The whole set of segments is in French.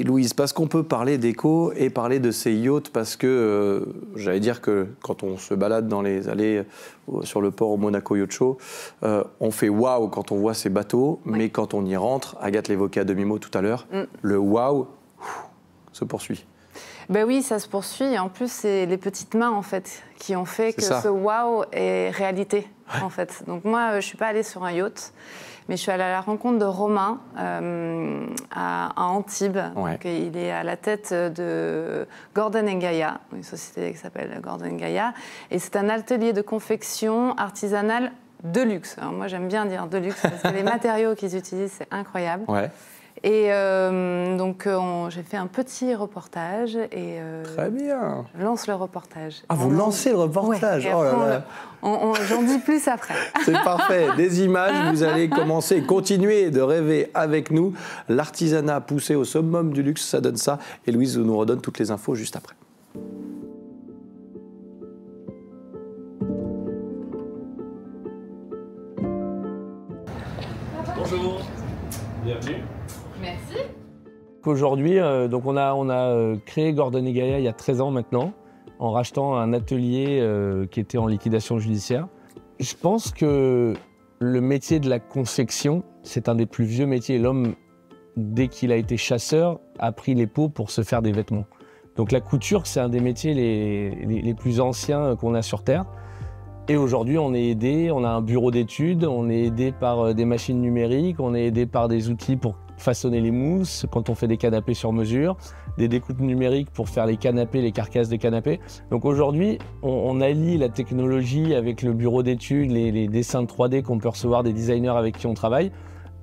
Louise, parce qu'on peut parler d'éco et parler de ces yachts, parce que j'allais dire que quand on se balade dans les allées sur le port au Monaco Yacht Show, on fait waouh quand on voit ces bateaux, mais quand on y rentre, Agathe l'évoquait à demi-mot tout à l'heure, le waouh se poursuit. Ben oui, ça se poursuit. En plus, c'est les petites mains en fait qui ont fait que ce waouh est réalité en fait. Donc moi, je suis pas allée sur un yacht, mais je suis allée à la rencontre de Romain à Antibes. Donc, il est à la tête de Gordon & Gaia, une société qui s'appelle Gordon & Gaia, et c'est un atelier de confection artisanale de luxe. Alors moi, j'aime bien dire de luxe parce que les matériaux qu'ils utilisent, c'est incroyable. Et donc, j'ai fait un petit reportage et très bien. Je lance le reportage. Ah, vous lancez le reportage. Oh là là. J'en dis plus après. C'est parfait. Des images, vous allez commencer, continuer de rêver avec nous. L'artisanat poussé au summum du luxe, ça donne ça. Et Louise nous redonne toutes les infos juste après. Bonjour, bienvenue. Merci. Aujourd'hui, donc on a créé Gordon & Gaia il y a 13 ans maintenant, en rachetant un atelier qui était en liquidation judiciaire. Je pense que le métier de la confection, c'est un des plus vieux métiers. L'homme, dès qu'il a été chasseur, a pris les peaux pour se faire des vêtements. Donc la couture, c'est un des métiers les plus anciens qu'on a sur Terre. Et aujourd'hui, on est aidé, on a un bureau d'études, on est aidé par des machines numériques, on est aidé par des outils pour façonner les mousses, quand on fait des canapés sur mesure, des découpes numériques pour faire les canapés, les carcasses de canapés. Donc aujourd'hui, on allie la technologie avec le bureau d'études, les dessins de 3D qu'on peut recevoir des designers avec qui on travaille,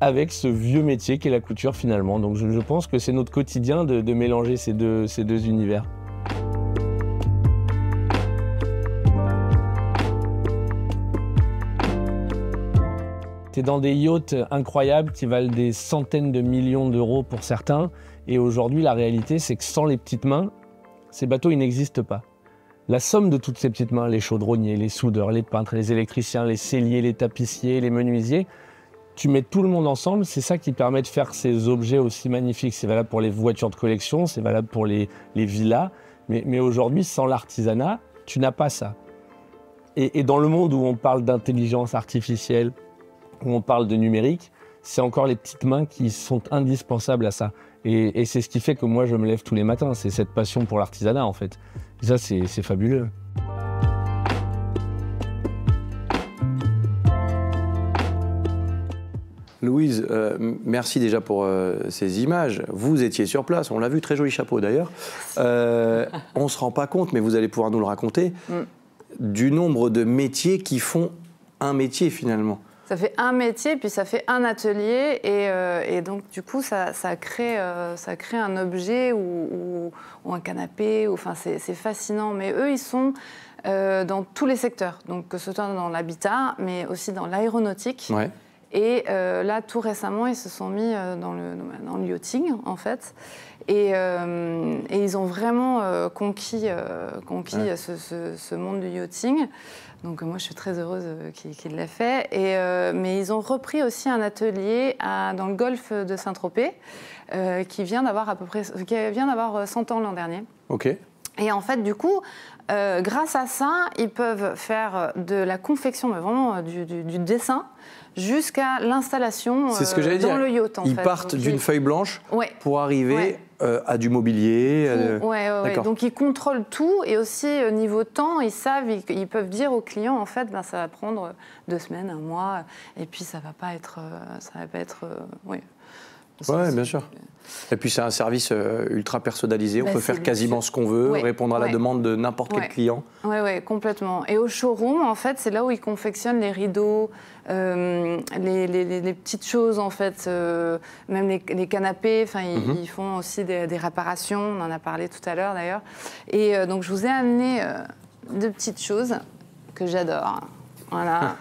avec ce vieux métier qu'est la couture finalement. Donc je pense que c'est notre quotidien de mélanger ces deux univers. T'es dans des yachts incroyables qui valent des centaines de millions d'euros pour certains. Et aujourd'hui, la réalité, c'est que sans les petites mains, ces bateaux, ils n'existent pas. La somme de toutes ces petites mains, les chaudronniers, les soudeurs, les peintres, les électriciens, les selliers, les tapissiers, les menuisiers, tu mets tout le monde ensemble, c'est ça qui permet de faire ces objets aussi magnifiques. C'est valable pour les voitures de collection, c'est valable pour les villas. Mais aujourd'hui, sans l'artisanat, tu n'as pas ça. Et dans le monde où on parle d'intelligence artificielle, où on parle de numérique, c'est encore les petites mains qui sont indispensables à ça. Et c'est ce qui fait que moi, je me lève tous les matins. C'est cette passion pour l'artisanat, en fait. Et ça, c'est fabuleux. Louise, merci déjà pour ces images. Vous étiez sur place, on l'a vu, très joli chapeau d'ailleurs. On ne se rend pas compte, mais vous allez pouvoir nous le raconter, du nombre de métiers qui font un métier finalement. Ça fait un métier, puis ça fait un atelier, et donc du coup ça crée un objet ou un canapé, enfin c'est fascinant. Mais eux, ils sont dans tous les secteurs, donc que ce soit dans l'habitat, mais aussi dans l'aéronautique. Et là, tout récemment, ils se sont mis dans le yachting, en fait. Et ils ont vraiment conquis ce monde du yachting. Donc moi, je suis très heureuse qu'il l'ait fait. Mais ils ont repris aussi un atelier dans le golfe de Saint-Tropez qui vient d'avoir 100 ans l'an dernier. Et en fait, du coup, grâce à ça, ils peuvent faire de la confection, mais vraiment du dessin, jusqu'à l'installation dans le yacht. Ils partent d'une feuille blanche pour arriver à du mobilier. Donc ils contrôlent tout, et aussi niveau temps, ils savent, ils peuvent dire aux clients, en fait, ça va prendre 2 semaines, 1 mois, et puis ça va pas être, Oui, bien sûr. Et puis c'est un service ultra personnalisé, on peut faire quasiment ce qu'on veut, répondre à la demande de n'importe quel client. Oui, complètement. Et au showroom, en fait, c'est là où ils confectionnent les rideaux, les petites choses, en fait, même les canapés. Enfin, ils font aussi des réparations, on en a parlé tout à l'heure d'ailleurs. Et donc je vous ai amené 2 petites choses que j'adore. Voilà.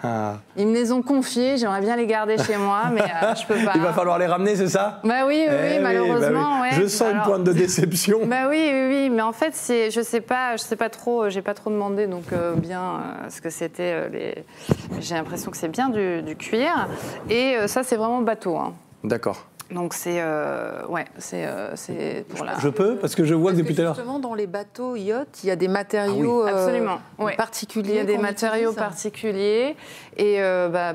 Ils me les ont confiées, j'aimerais bien les garder chez moi, mais je peux pas. Il va falloir les ramener, c'est ça? Oui, malheureusement. Je sens une pointe de déception. Oui, mais en fait, je sais pas trop, j'ai pas trop demandé, donc ce que c'était. J'ai l'impression que c'est bien du cuir, et ça, c'est vraiment bateau. D'accord. Donc c'est pour la... Je peux parce que je vois que depuis tout à l'heure. Justement, dans les bateaux yachts, il y a des matériaux Absolument, ouais. particuliers. Il y a des qu'on matériaux utilise. particuliers et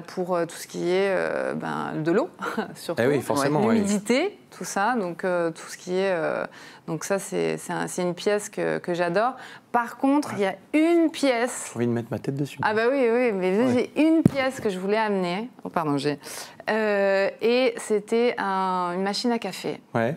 pour tout ce qui est de l'eau, surtout, Eh oui, forcément, ouais. l'humidité, tout ça. Donc tout ce qui est donc ça c'est une pièce que j'adore. Par contre, il y a une pièce. J'ai envie de mettre ma tête dessus. Ah bah oui, mais j'ai une pièce que je voulais amener. Oh pardon, et c'était une machine à café. Ouais.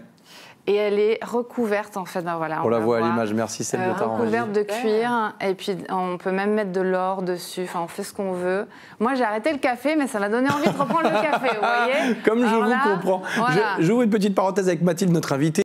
Et elle est recouverte en fait. Ben voilà, On la voit à voir. l'image. Merci celle de ta Recouverte de cuir. Et puis on peut même mettre de l'or dessus. Enfin, on fait ce qu'on veut. Moi, j'ai arrêté le café, mais ça m'a donné envie de reprendre le café. Vous voyez. Comme Alors je là, vous comprends. voilà. J'ouvre une petite parenthèse avec Mathilde, notre invitée.